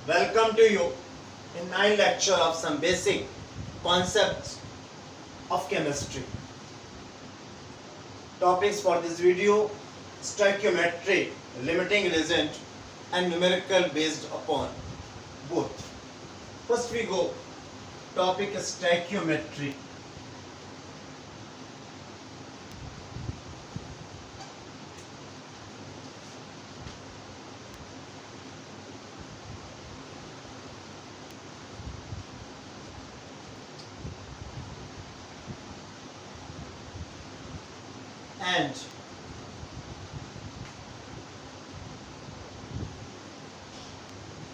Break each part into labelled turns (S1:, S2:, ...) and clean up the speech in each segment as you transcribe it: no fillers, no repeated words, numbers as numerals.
S1: Welcome to you in 9 lecture of some basic concepts of chemistry. Topics for this video: stoichiometry, limiting agent, and numerical based upon both. First we go topic stoichiometry. And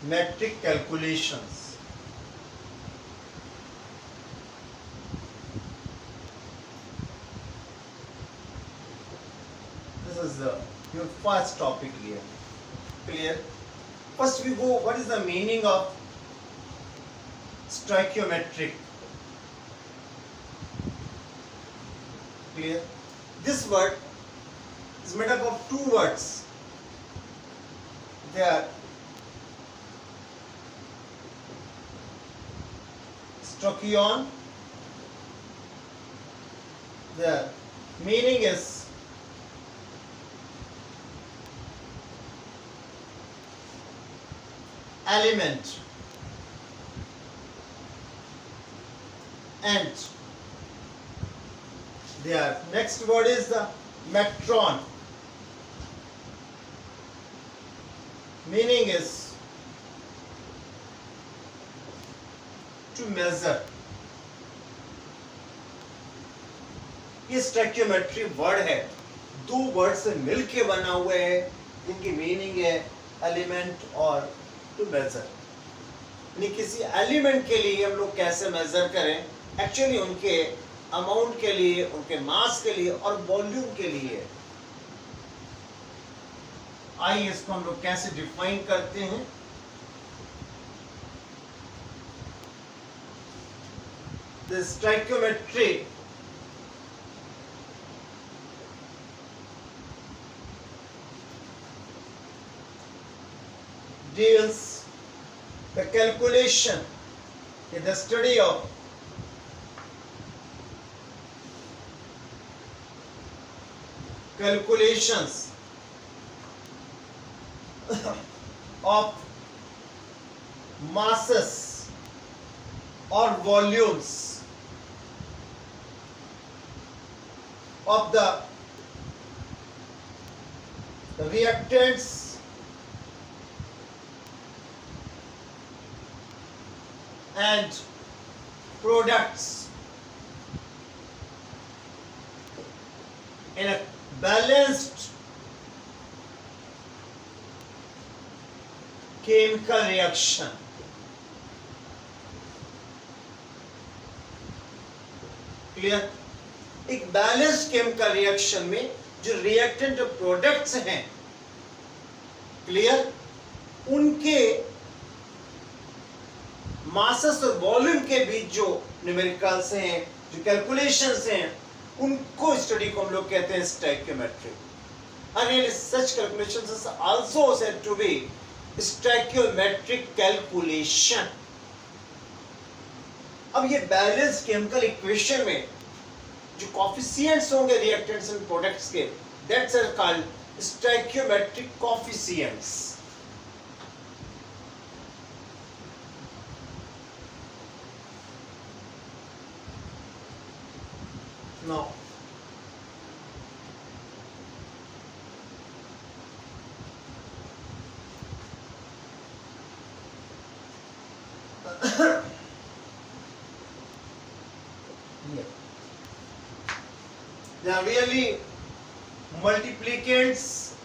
S1: metric calculations. This is your first topic here. Clear? First we go, what is the meaning of stoichiometric? Clear? This word is made up of two words. They are stoichion. The meaning is element, and their next word is the metron. Meaning is to measure. ये stoichiometry word है, दो word से मिलके बना हुआ है, जिनकी meaning है एलिमेंट और टू मेजर. यानी किसी एलिमेंट के लिए हम लोग कैसे मेजर करें, एक्चुअली उनके अमाउंट के लिए, उनके मास के लिए और वॉल्यूम के लिए. आइए इसको हम लोग कैसे डिफाइन करते हैं. The stoichiometry deals the calculation in the study of calculations of masses or volumes of the reactants and products in a balanced chemical reaction. Clear? एक बैलेंस्ड केमिकल रिएक्शन में जो रिएक्टेंट प्रोडक्ट्स हैं, clear, उनके masses और volume के बीच जो numericals हैं, जो कैलकुलेशंस हैं, उनको स्टडी को हम लोग कहते हैं stoichiometry. And such calculations is also said to be stoichiometric calculation. अब ये बैलेंस केमिकल इक्वेशन में जो कोफिशिएंट्स होंगे रिएक्टेंट्स एंड प्रोडक्ट्स के, that's are called stoichiometric coefficients. Now they are really multiplicants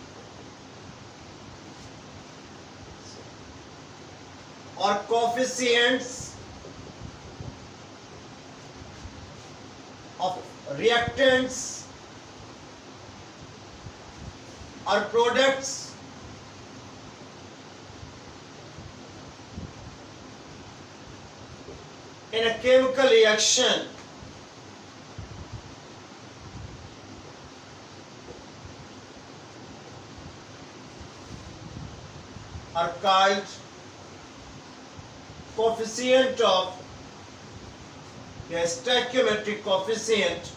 S1: or coefficients of reactants or products in a chemical reaction are called coefficient of the stoichiometric coefficient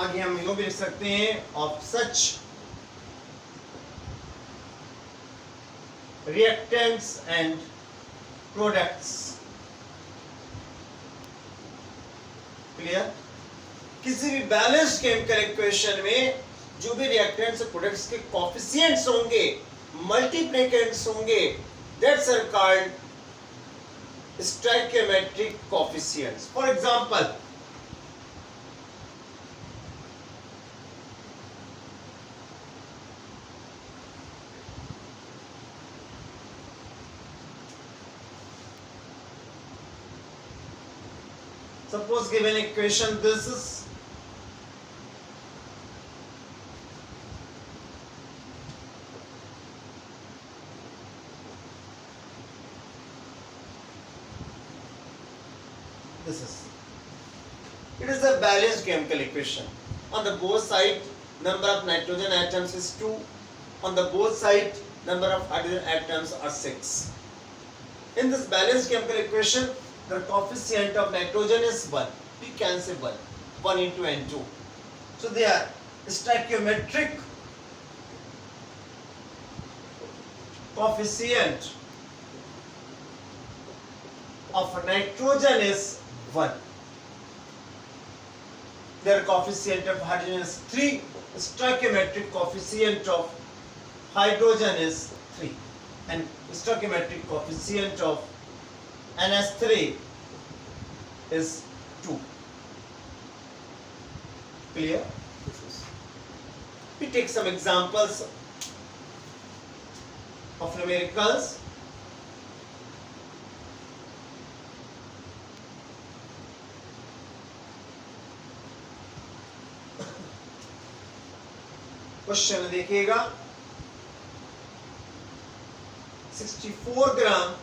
S1: आगे हम यूं भी लिख सकते हैं of such reactants and products. Clear? किसी भी balanced chemical equation में जो भी रिएक्टेंट्स और प्रोडक्ट्स के कोएफिशिएंट्स होंगे, मल्टीप्लिकेंट्स होंगे, that's are called stoichiometric coefficients. For example, suppose given equation this is it is a balanced chemical equation. On the both side number of nitrogen atoms is 2, on the both side number of hydrogen atoms are 6. In this balanced chemical equation the coefficient of nitrogen is 1. We can say 1 into N2. So they are stoichiometric coefficient of nitrogen is 1. Their coefficient of hydrogen is 3. Stoichiometric coefficient of hydrogen is 3. And stoichiometric coefficient of NH3 is 2. Clear? We take some examples of numericals. Question देखिएगा, 64 ग्राम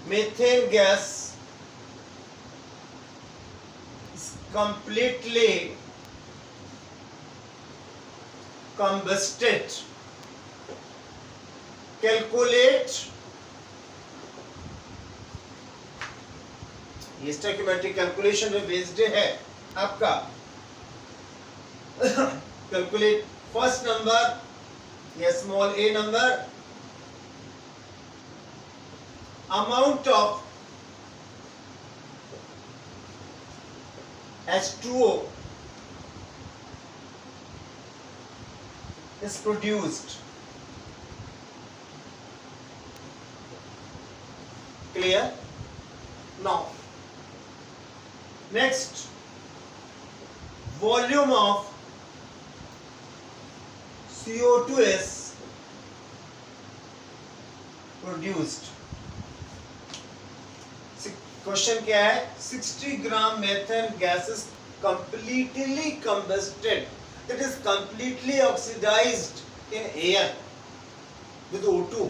S1: methane gas is completely combusted. Calculate, ये stoichiometric calculation में based है आपका। Calculate first number या small A number, amount of H2O is produced. Clear? Now next, volume of CO2 is produced. Question क्या है? 60 gram methane gas is completely combusted, that is completely oxidized in air with O2.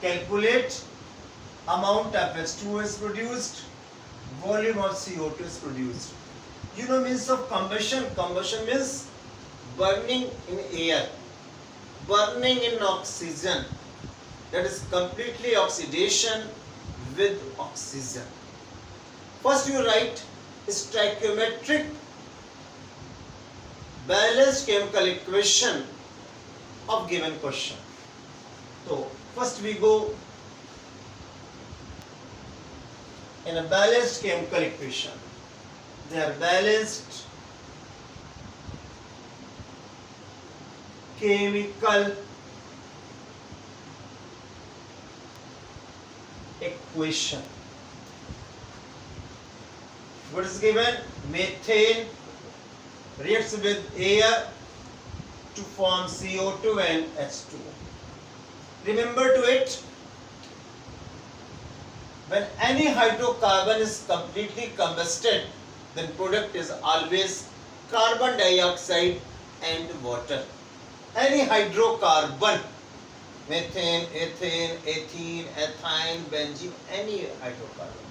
S1: Calculate amount of H2O is produced, volume of CO2 is produced. You know means of combustion. Combustion means burning in air, burning in oxygen. That is completely oxidation with oxygen. First you write stoichiometric balanced chemical equation of given question. So first we go in a balanced chemical equation. They are balanced chemical equation. What is given? Methane reacts with air to form CO2 and H2O. Remember to it, when any hydrocarbon is completely combusted, then product is always carbon dioxide and water. any hydrocarbon, methane, ethane, ethene, ethine, benzene, any hydrocarbon,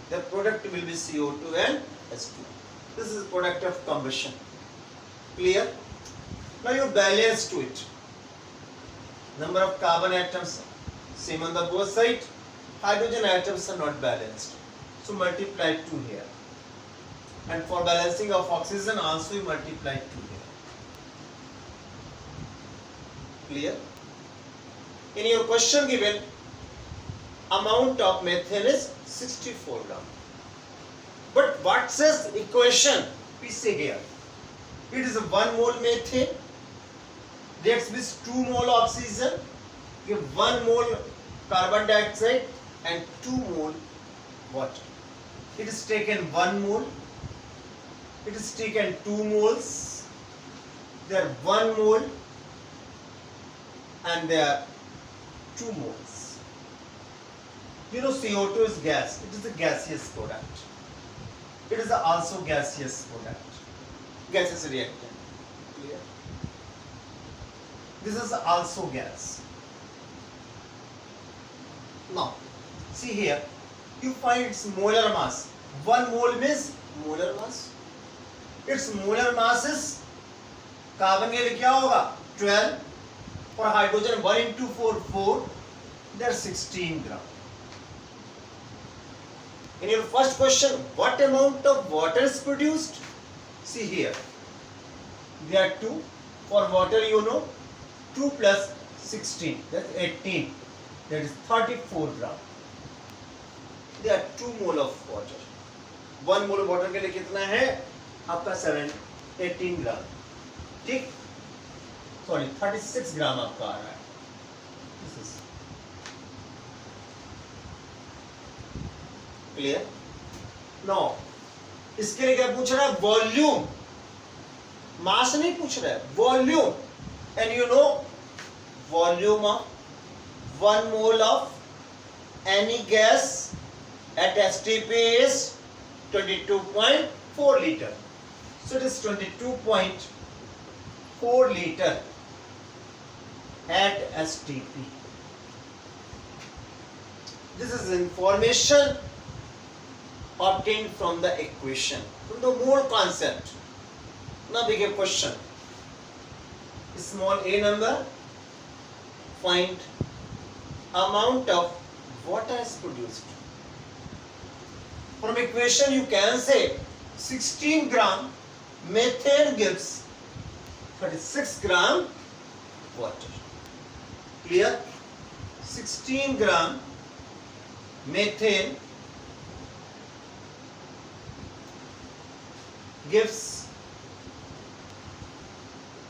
S1: the product will be CO2 and H2. This is product of combustion. Clear? Now you balance to it. Number of carbon atoms same on the both sides. Hydrogen atoms are not balanced, so multiply 2 here. And for balancing of oxygen also you multiply 2 here. Clear? In your question given, amount of methane is 64 gram. But what says equation? We say here, it is 1 mole methane reacts with 2 mole oxygen, give 1 mole carbon dioxide and 2 mole water. It is taken 1 mole, it is taken 2 moles, there are 1 mole and there are 2 moles. You know CO2 is gas, it is a gaseous product. It is also gaseous product. Gaseous reactant. Clear? This is also gas. Now, see here, you find its molar mass. 1 mole means molar mass. Its molar mass is, carbon के लिए क्या होगा? 12. For hydrogen 1 into 4, 4. There 16 gram. In your first question, what amount of water is produced? See here, there are 2. For water you know, 2 plus 16, that's 18. That is 34 gram. There are 2 mole of water. 1 mole water के लिए कितना है? आपका 18 ग्राम. ठीक? Sorry, 36 ग्राम आपका आ रहा है. This is clear? Now, इसके लिए क्या पूछ रहा है? वॉल्यूम. मास नहीं पूछ रहा है, volume. And you know, volume of 1 mole of any gas at STP is 22.4 liter. So it is 22.4 liter at STP. This is information obtained from the equation, from the mole concept. Now we get question. Small a number, find amount of water is produced. From equation you can say 16 gram methane gives 36 gram water. Clear? 16 gram methane gives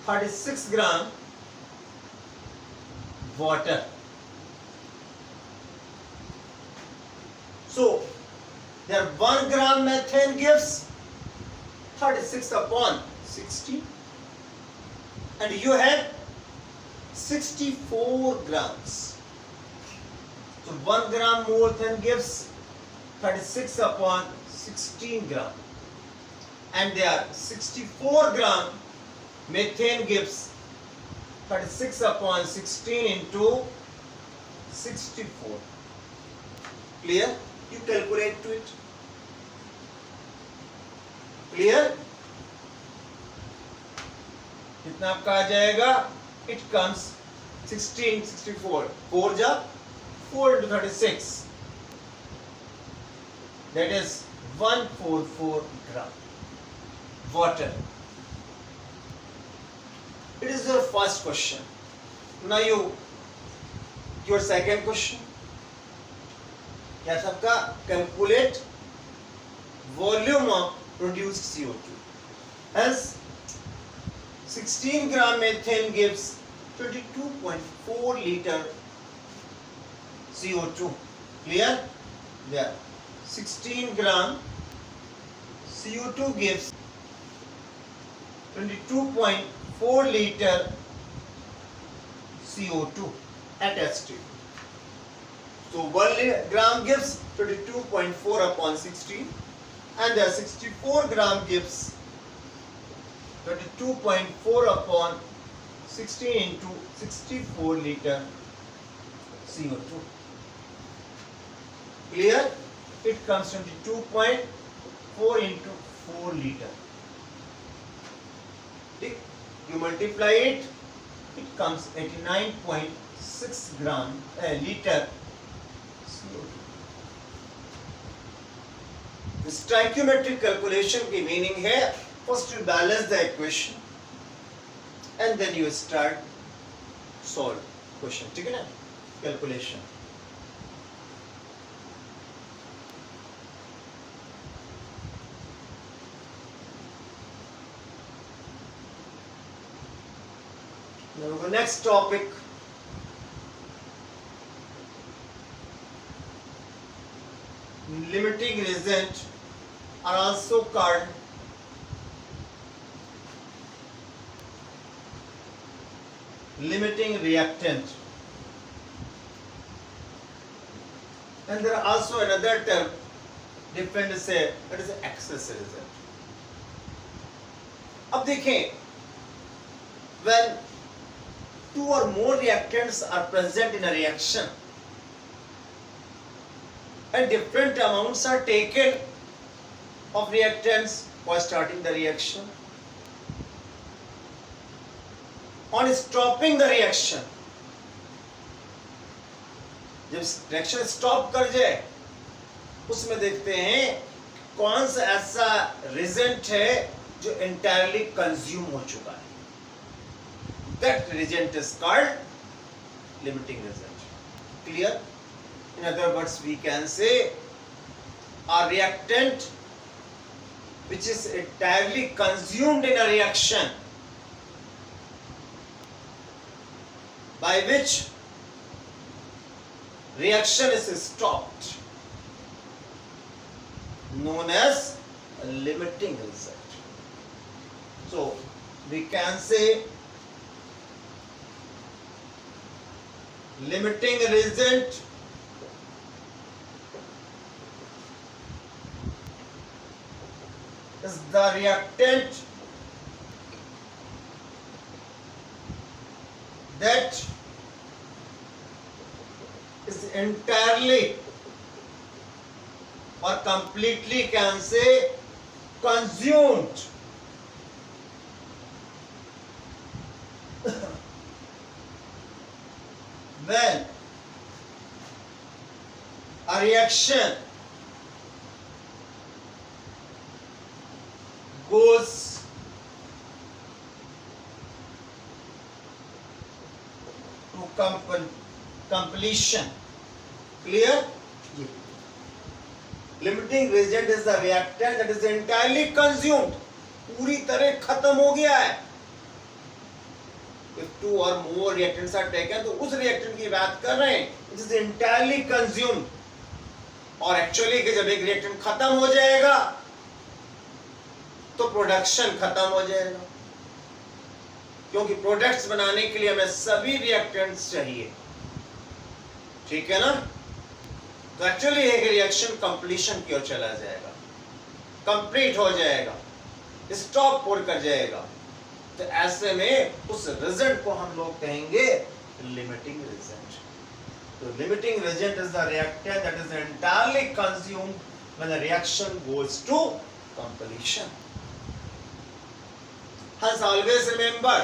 S1: 36 gram water. So, there 1 gram methane gives 36 upon 60, and you had 64 grams. So, 1 gram methane gives 36 upon 16 gram, and there 64 gram methane gives 36 upon 16 into 64. Clear? You calculate to it. Clear? कितना आपका आ जाएगा? It comes 16, 64. 4 जा 4 into 36. That is 144 gram water. It is your first question. Now your second question. क्या सबका? Calculate volume of produced CO2. Hence, 16 gram methane gives 22.4 liter CO2. Clear? There. 16 gram CO2 gives 22.4 liter CO2 at STP. So 1 gram gives 22.4 upon 16, and the 64 gram gives 22.4 upon 60 into 64 liter CO2. Clear? It comes 22.4 into 4 liter. You multiply it, it comes 89.6 gram liter CO2. Stoichiometric calculation की meaning है first you balance the equation and then you start solve question. ठीक है ना? Calculation. Now the next topic. Limiting reagent are also called limiting reactant, and there are also another term different say that is excess reagent. अब देखें, when two or more reactants are present in a reaction and different amounts are taken of reactants for starting the reaction, on stopping the reaction, जब reaction stop कर जाए उसमें देखते हैं कौन सा ऐसा रिएजेंट है जो entirely कंज्यूम हो चुका है. That reagent is called limiting reagent. Clear? In other words, we can say a reactant which is entirely consumed in a reaction, by which reaction is stopped, known as a limiting reagent. So we can say limiting reagent is the reactant that is entirely or completely, can say, consumed when a reaction goes to completion. Clear? Limiting reagent is the reactant that is entirely consumed. पूरी तरह खत्म हो गया है. If two or more reactants are taken, तो उस reactant की बात कर रहे हैं. It is entirely consumed. और actually कि जब एक reactant खत्म हो जाएगा, तो प्रोडक्शन खत्म हो जाएगा, क्योंकि प्रोडक्ट्स बनाने के लिए हमें सभी रिएक्टेंट्स चाहिए. ठीक है ना? तो एक्चुअली एक रिएक्शन कंप्लीशन की ओर चला जाएगा, कंप्लीट हो जाएगा, स्टॉप होल्ड कर जाएगा. तो ऐसे में उस रिजल्ट को हम लोग कहेंगे लिमिटिंग रिजल्ट. तो limiting result is the reactant that is entirely consumed when the reaction goes to completion. Hence always remember,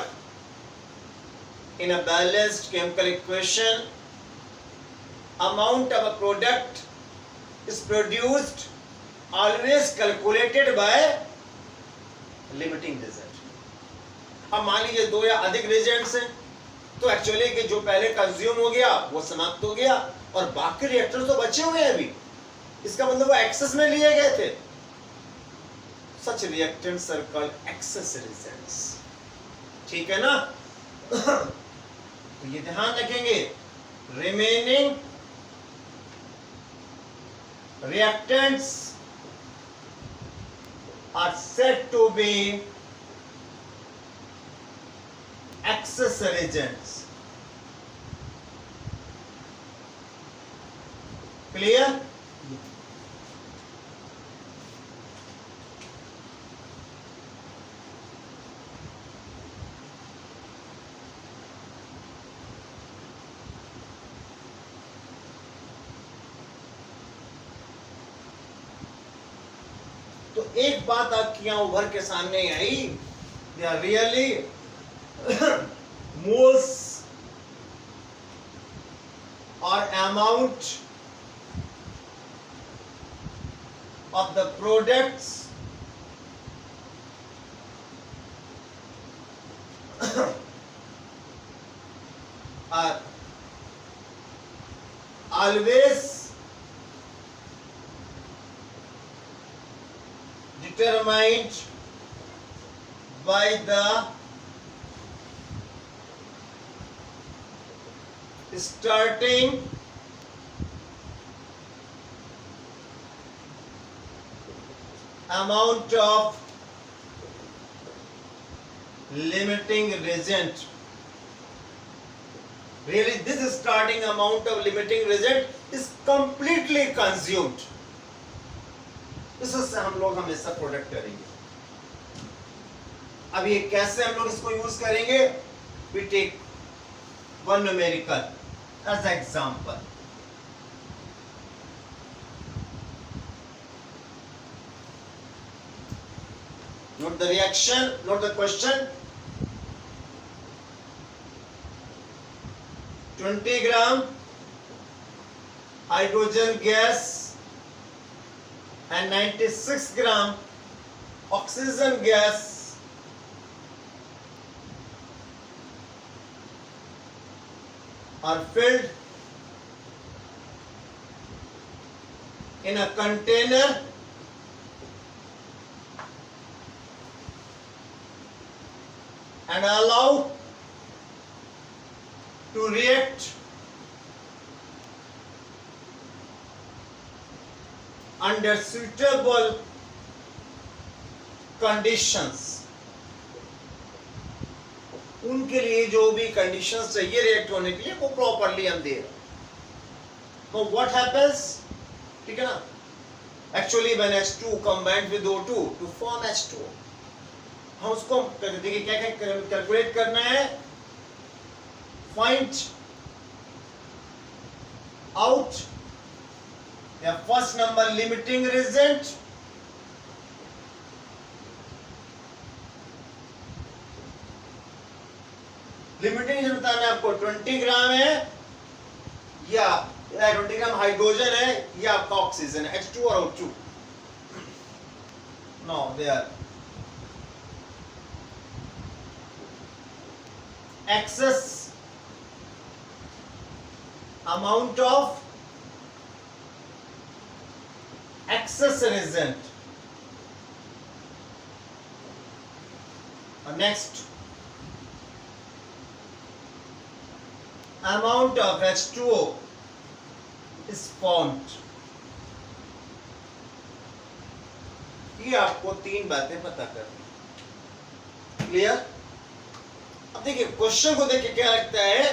S1: in a balanced chemical equation, amount of a product is produced always calculated by limiting reagent. अब मान लीजिए दो या अधिक reagents हैं, तो actually कि जो पहले कंज्यूम हो गया वो समाप्त हो गया और बाकी रिएक्टर्स तो बचे हुए हैं अभी. इसका मतलब वो एक्सेस में लिए गए थे. Such reactants are called excess reagents. ठीक है ना? तो ये ध्यान रखेंगे, remaining reactants are said to be excess reagents. Clear? एक बात आपकी यहाँ उभर के सामने आई, they are really moles or amount of the products are always determined by the starting amount of limiting reagent. Really, this starting amount of limiting reagent is completely consumed. इससे हम लोग हमेशा प्रोडक्ट करेंगे. अब ये कैसे हम लोग इसको यूज करेंगे? We take one numerical as example. Note the reaction, note the question. 20 gram hydrogen gas and 96 gram oxygen gas are filled in a container and allowed to react under suitable conditions. उनके लिए जो भी conditions चाहिए react होने के लिए वो properly हम दे रहे. तो व्हाट हैपेंस, ठीक है ना, actually when H2 combined with O2 to form H2, हम उसको देखिए क्या क्या कैलकुलेट करना है. फाइंड आउट या first number limiting reagent, limiting reagent बताना है आपको 20 ग्राम है या 20 ग्राम हाइड्रोजन है या आपका ऑक्सीजन है, H2 और O2. No they are excess amount of excess reagent. Next, amount of H2O is formed. ये आपको तीन बातें पता करनी. क्लियर? अब देखिए क्वेश्चन को देख के क्या लगता है,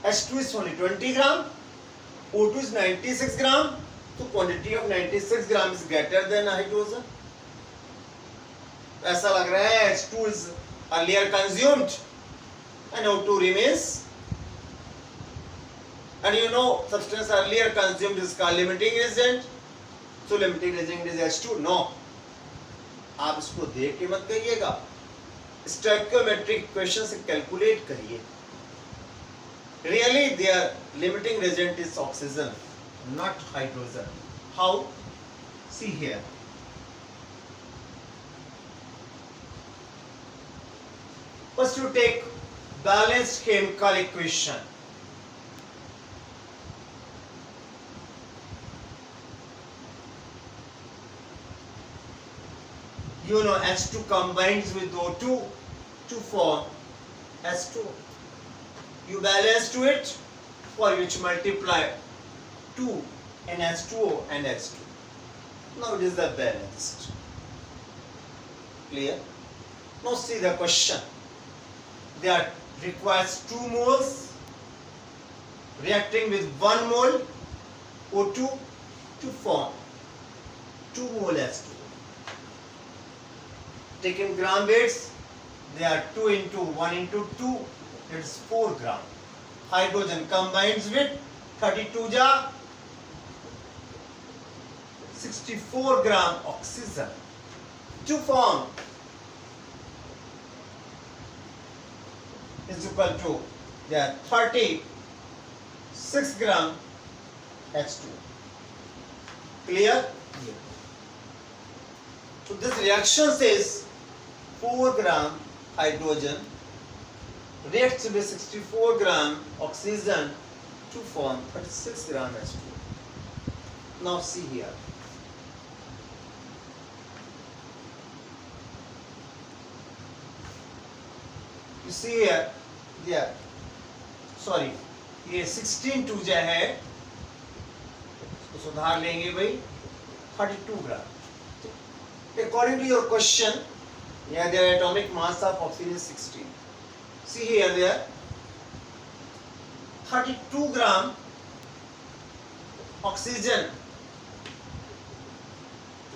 S1: H2 is only 20 gram, O2 is 96 gram, तो quantity of 96 gram is greater than hydrogen. ऐसा लग रहा है H2 is earlier consumed and O2 remains. And you know substance earlier consumed is called limiting reagent. So limiting reagent is H2. No, आप इसको देख के मत कहिएगा, स्टोइकियोमेट्रिक इक्वेशन से कैलकुलेट करिए. Really there limiting reagent is oxygen, not hydrogen. How? See here. First you take balanced chemical equation. You know H2 combines with O2 to form H2. You balance to it, for which multiply 2 in H2O and H2. Now it is the balanced. Clear? Now see the question. There requires 2 moles reacting with 1 mole O2 to form 2 mole H2. Taken gram weights, they are 2 into 1 into 2, it is 4 gram. Hydrogen combines with 32 ja 64 gram oxygen to form is equal to 36 gram H2. Clear? Yeah. So this reaction says 4 gram hydrogen reacts with 64 gram oxygen to form 36 gram H2. Now see here. You see here, yeah, sorry, ये 16 to जो है इसको सुधार लेंगे भाई 32 ग्राम. According to your question, yeah, the atomic mass of oxygen is 16. See here, there 32 gram oxygen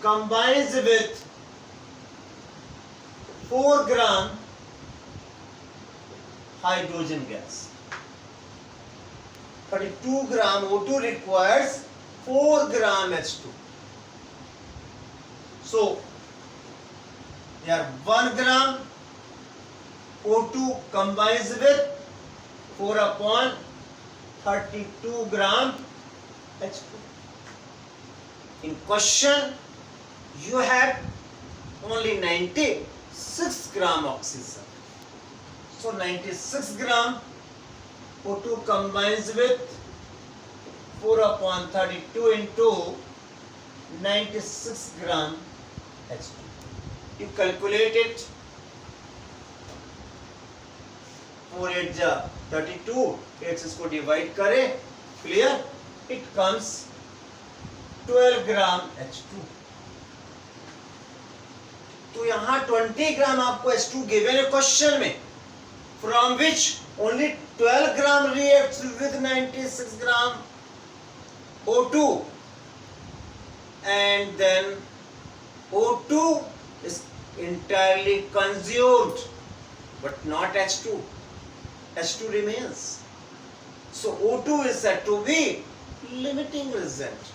S1: combines with 4 gram hydrogen gas. 32 gram O2 requires 4 gram H2. So, there 1 gram O2 combines with 4 upon 32 gram H2. In question, you have only 96 gram oxygen. So 96 gram O2 combines with 4 upon 32 into 96 gram H2. You calculate it. 4 8 जा 32, 8 से इसको divide करें, clear, it comes 12 gram H2. तो यहाँ 20 ग्राम आपको H2 given है question में, from which only 12 gram reacts with 96 gram O2, and then O2 is entirely consumed, but not H2. H2 remains. So O2 is said to be limiting reagent.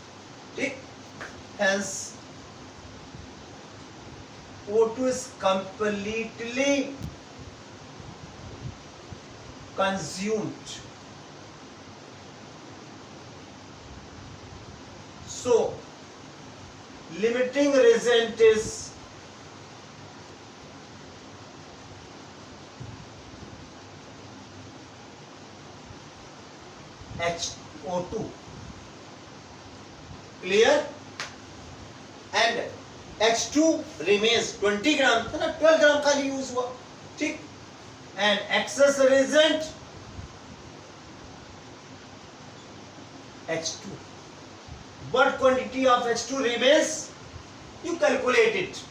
S1: Hence O2 is completely consumed. So limiting reagent is HO2. Clear? And H2 remains 20 ग्राम, है ना, 12 ग्राम खाली use हुआ, ठीक. And excess reagent H2. What quantity of H2 remains? You calculate it.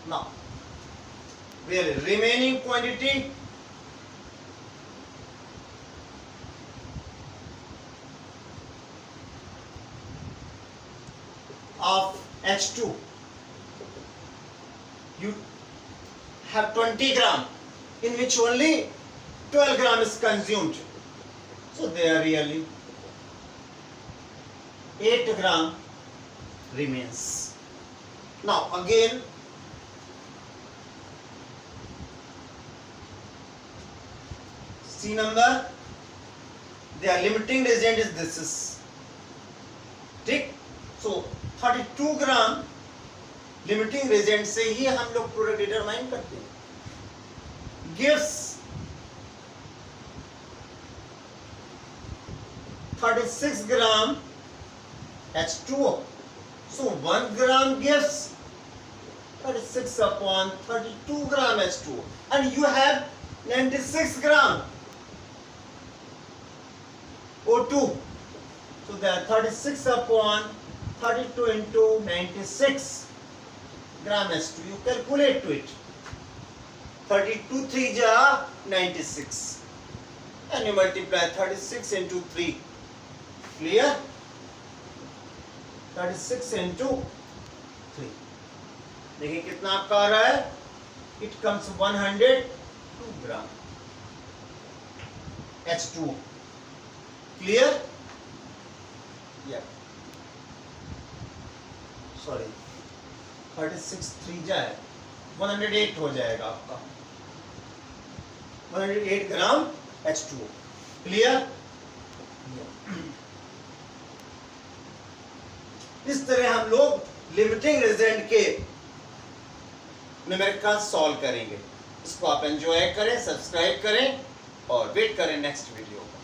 S1: Now, where remaining quantity of H2, you have 20 gram in which only 12 gram is consumed. So there really 8 gram remains. Now again, C number, their limiting reagent is this is, ठीक. So 32 ग्राम limiting Regent से ही हम लोग product determine करते हैं. Gives 36 gram H2O. So 1 gram gives 36 upon 32 gram H2O, and you have 96 gram O2. So there are 36 upon 32 into 96 gram H2. You calculate to it. 32 3 ja 96, and you multiply 36 into 3. Clear? 36 into 3. देखिए कितना आपका आ रहा है. It comes 102 gram H2O. Clear? Yeah. Sorry 36 3 जाए 108 हो जाएगा आपका, 108 ग्राम H2O। Clear? इस तरह हम लोग लिमिटिंग रिजल्ट के न्यूमेरिकल सॉल्व करेंगे। इसको आप एंजॉय करें, सब्सक्राइब करें और वेट करें नेक्स्ट वीडियो का।